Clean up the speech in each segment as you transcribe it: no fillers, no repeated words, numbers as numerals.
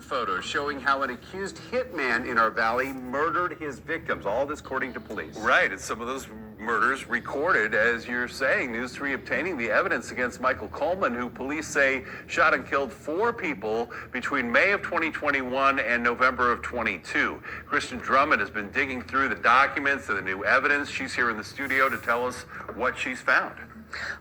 Photos showing how an accused hitman in our valley murdered his victims. All this according to police. Right, and some of those murders recorded, as you're saying. News 3 obtaining the evidence against Michael Coleman, who police say shot and killed 4 people between May of 2021 and November of 22. Kristen Drummond has been digging through the documents and the new evidence. She's here in the studio to tell us what she's found.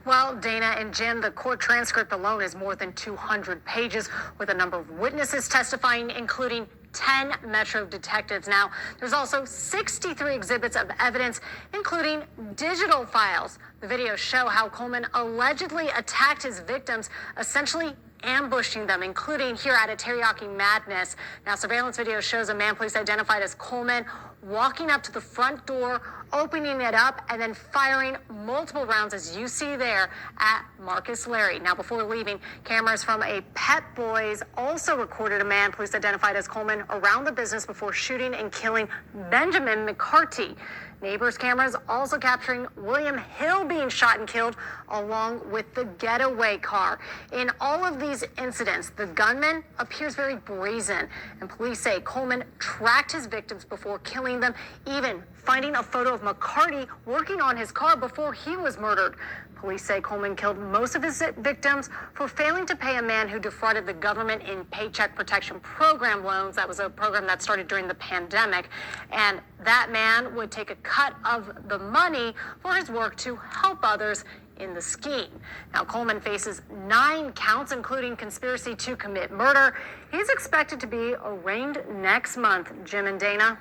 Well, Dana and Jim, the court transcript alone is more than 200 pages with a number of witnesses testifying, including 10 Metro detectives. Now, there's also 63 exhibits of evidence, including digital files. The videos show how Coleman allegedly attacked his victims, essentially ambushing them, including here at a Teriyaki Madness. Now, surveillance video shows a man police identified as Coleman walking up to the front door, opening it up, and then firing multiple rounds, as you see there, at Marcus Larry. Now, before leaving, cameras from a Pet Boys also recorded a man police identified as Coleman around the business before shooting and killing Benjamin McCarty. Neighbors' cameras also capturing William Hill being shot and killed, along with the getaway car. In all of these incidents, the gunman appears very brazen, and police say Coleman tracked his victims before killing them, even finding a photo of McCarty working on his car before he was murdered. Police say Coleman killed most of his victims for failing to pay a man who defrauded the government in Paycheck Protection Program loans. That was a program that started during the pandemic. And that man would take a cut of the money for his work to help others in the scheme. Now, Coleman faces 9 counts, including conspiracy to commit murder. He's expected to be arraigned next month. Jim and Dana.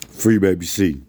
Free Baby C.